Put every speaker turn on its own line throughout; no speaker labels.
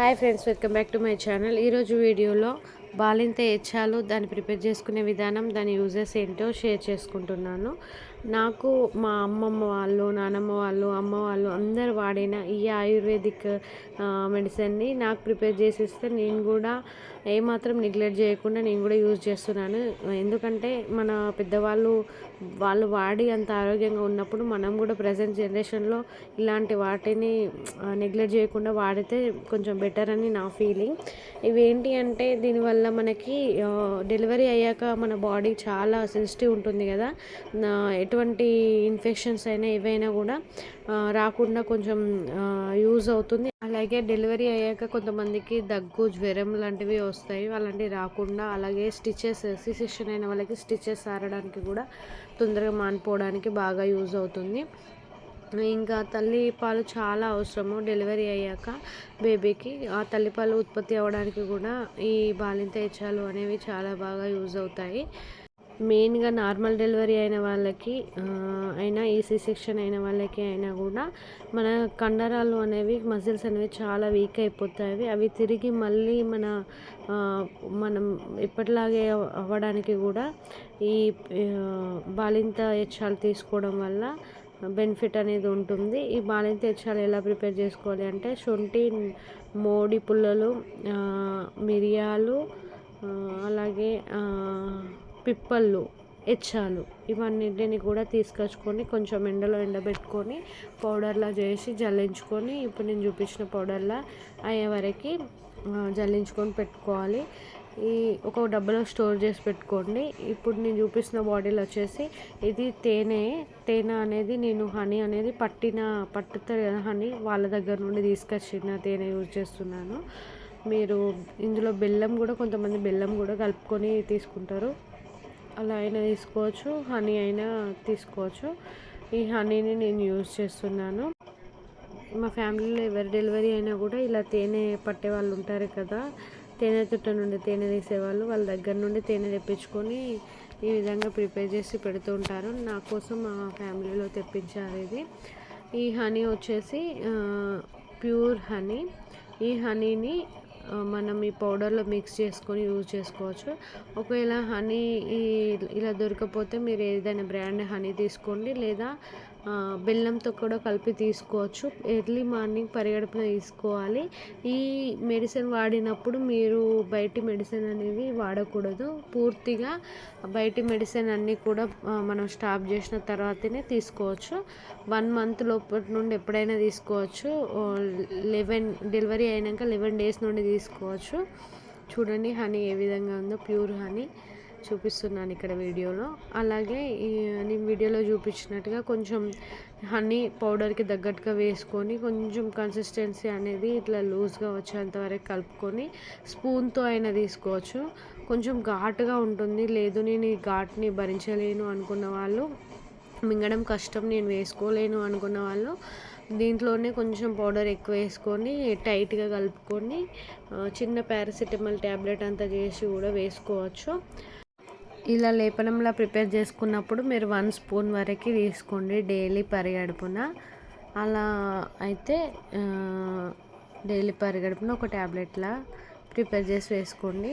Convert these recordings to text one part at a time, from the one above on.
Hi friends, welcome back to my channel. ఈరోజు వీడియోలో బాలింత ఎచ్చాలు దాన్ని ప్రిపేర్ చేసుకునే విధానం, దాని యూజెస్ ఏంటో షేర్ చేసుకుంటున్నాను. నాకు మా అమ్మమ్మ వాళ్ళు, నానమ్మ వాళ్ళు, అమ్మ వాళ్ళు అందరు వాడిన ఈ ఆయుర్వేదిక్ మెడిసిన్ని నాకు ప్రిపేర్ చేసి ఇస్తే నేను కూడా ఏమాత్రం నెగ్లెక్ట్ చేయకుండా నేను కూడా యూజ్ చేస్తున్నాను. ఎందుకంటే మన పెద్దవాళ్ళు వాడి అంత ఆరోగ్యంగా ఉన్నప్పుడు మనం కూడా ప్రజెంట్ జనరేషన్లో ఇలాంటి వాటిని నెగ్లెక్ట్ చేయకుండా వాడితే కొంచెం బెటర్ అని నా ఫీలింగ్. ఇవేంటి అంటే దీనివల్ల మనకి డెలివరీ అయ్యాక మన బాడీ చాలా సెన్సిటివ్ ఉంటుంది కదా, ఎటువంటి ఇన్ఫెక్షన్స్ అయినా ఏవైనా కూడా రాకుండా కొంచెం యూజ్ అవుతుంది. అలాగే డెలివరీ అయ్యాక కొంతమందికి దగ్గు, జ్వరం లాంటివి వస్తాయి, అలాంటివి రాకుండా. అలాగే స్టిచెస్, సిసెక్షన్ అయిన వాళ్ళకి స్టిచెస్ ఆరడానికి కూడా తొందరగా మానిపోవడానికి బాగా యూజ్ అవుతుంది. ఇంకా తల్లి పాలు చాలా అవసరము డెలివరీ అయ్యాక బేబీకి. ఆ తల్లిపాలు ఉత్పత్తి అవ్వడానికి కూడా ఈ బాలింత ఎచ్చాలు అనేవి చాలా బాగా యూజ్ అవుతాయి. మెయిన్గా నార్మల్ డెలివరీ అయిన వాళ్ళకి అయినా, ఈసీ సెక్షన్ అయిన వాళ్ళకి అయినా కూడా మన కండరాలు అనేవి, మజిల్స్ అనేవి చాలా వీక్ అయిపోతాయి. అవి తిరిగి మళ్ళీ మనం ఇప్పటిలాగే అవ్వడానికి కూడా ఈ బాలింత ఎచ్చాలు తీసుకోవడం వల్ల బెనిఫిట్ అనేది ఉంటుంది. ఈ బాలింత ఎచ్చాలు ఎలా ప్రిపేర్ చేసుకోవాలి అంటే, శొంఠి, మోడి పుల్లలు, మిరియాలు, అలాగే పిప్పళ్ళు, ఎచ్చాలు, ఇవన్నింటిని కూడా తీసుకొచ్చుకొని కొంచెం ఎండలో ఎండబెట్టుకొని పౌడర్లా చేసి జల్లించుకొని, ఇప్పుడు నేను చూపించిన పౌడర్లా అయ్యే వరకు జల్లించుకొని పెట్టుకోవాలి. ఈ ఒక డబ్బాలో స్టోర్ చేసి పెట్టుకోండి. ఇప్పుడు నేను చూపిస్తున్న బాటిల్ వచ్చేసి ఇది తేనె అనేది నేను హనీ అనేది పట్టుతారు కదా హనీ, వాళ్ళ దగ్గర నుండి తీసుకొచ్చిన తేనె యూజ్ చేస్తున్నాను. మీరు ఇందులో బెల్లం కూడా, కొంతమంది బెల్లం కూడా కలుపుకొని తీసుకుంటారు, అలా అయినా తీసుకోవచ్చు, హనీ అయినా తీసుకోవచ్చు. ఈ హనీని నేను యూజ్ చేస్తున్నాను. మా ఫ్యామిలీలో ఎవరి డెలివరీ అయినా కూడా ఇలా తేనె పట్టే వాళ్ళు ఉంటారు కదా, తేనె తుట్ట నుండి తేనె తీసేవాళ్ళు, వాళ్ళ దగ్గర నుండి తేనె తెప్పించుకొని ఈ విధంగా ప్రిపేర్ చేసి పెడుతూ ఉంటారు. నా కోసం మా ఫ్యామిలీలో తెప్పించారు ఇది. ఈ హనీ వచ్చేసి ప్యూర్ హనీ. ఈ హనీని మనం ఈ పౌడర్లో మిక్స్ చేసుకొని యూజ్ చేసుకోవచ్చు. ఒకవేళ హనీ ఇలా దొరకకపోతే మీరు ఏదైనా బ్రాండ్ హనీ తీసుకోండి, లేదా బెల్లంతో కూడా కలిపి తీసుకోవచ్చు. ఎర్లీ మార్నింగ్ పరిగడుపున తీసుకోవాలి. ఈ మెడిసిన్ వాడినప్పుడు మీరు బయటి మెడిసిన్ అనేవి వాడకూడదు. పూర్తిగా బయటి మెడిసిన్ అన్నీ కూడా మనం స్టాప్ చేసిన తర్వాతనే తీసుకోవచ్చు. 1 month లోపటి నుండి ఎప్పుడైనా తీసుకోవచ్చు. డెలివరీ అయినాక 11 days నుండి తీసుకోవచ్చు. చూడండి హనీ ఏ విధంగా ఉందో, ప్యూర్ హనీ చూపిస్తున్నాను ఇక్కడ వీడియోలో. అలాగే నేను వీడియోలో చూపించినట్టుగా కొంచెం హనీ పౌడర్కి తగ్గట్టుగా వేసుకొని, కొంచెం కన్సిస్టెన్సీ అనేది ఇట్లా లూజ్గా వచ్చేంత వరకు కలుపుకొని స్పూన్తో అయినా తీసుకోవచ్చు. కొంచెం ఘాటుగా ఉంటుంది, లేదు నేను ఈ ఘాటుని భరించలేను అనుకున్న వాళ్ళు, మింగడం కష్టం నేను వేసుకోలేను అనుకున్న వాళ్ళు దీంట్లోనే కొంచెం పౌడర్ ఎక్కువ వేసుకొని టైట్గా కలుపుకొని చిన్న పారాసిటమాల్ ట్యాబ్లెట్ అంతా చేసి కూడా వేసుకోవచ్చు. ఇలా లేపనంలా ప్రిపేర్ చేసుకున్నప్పుడు మీరు 1 spoon వరకు తీసుకోండి డైలీ పరిగడుపున. అలా అయితే డైలీ పరిగడుపున ఒక ట్యాబ్లెట్లా ప్రిపేర్ చేసి వేసుకోండి.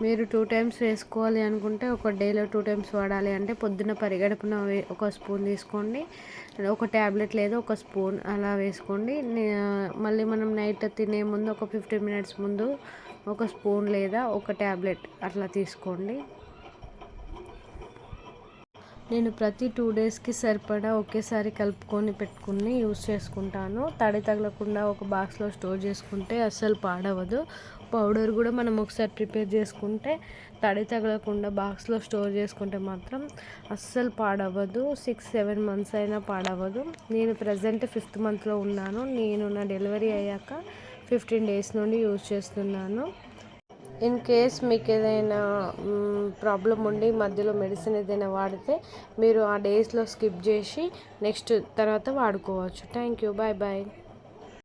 మీరు 2 times వేసుకోవాలి అనుకుంటే, ఒక డేలో 2 times వాడాలి అంటే పొద్దున పరిగడుపున 1 spoon తీసుకోండి, ఒక ట్యాబ్లెట్ లేదా 1 spoon అలా వేసుకోండి. మళ్ళీ మనం నైట్ తినే ముందు ఒక 15 minutes ముందు 1 spoon లేదా 1 ట్యాబ్లెట్ అట్లా తీసుకోండి. నేను ప్రతి 2 daysకి సరిపడా ఒకేసారి కలుపుకొని పెట్టుకుని యూస్ చేసుకుంటాను. తడి తగలకుండా ఒక బాక్స్లో స్టోర్ చేసుకుంటే అస్సలు పాడవదు. పౌడర్ కూడా మనం ఒకసారి ప్రిపేర్ చేసుకుంటే తడి తగలకుండా బాక్స్లో స్టోర్ చేసుకుంటే మాత్రం అస్సలు పాడవదు. 6-7 months అయినా పాడవదు. నేను ప్రజెంట్ 5th monthలో ఉన్నాను. నేను నా డెలివరీ అయ్యాక 15 days నుండి యూజ్ చేస్తున్నాను. ఇన్ కేస్ మీకు ఏదైనా ప్రాబ్లం ఉండి మధ్యలో మెడిసిన్ ఏదైనా వాడితే మీరు ఆ డేస్లో స్కిప్ చేసి నెక్స్ట్ తర్వాత వాడుకోవచ్చు. Thank you, bye bye.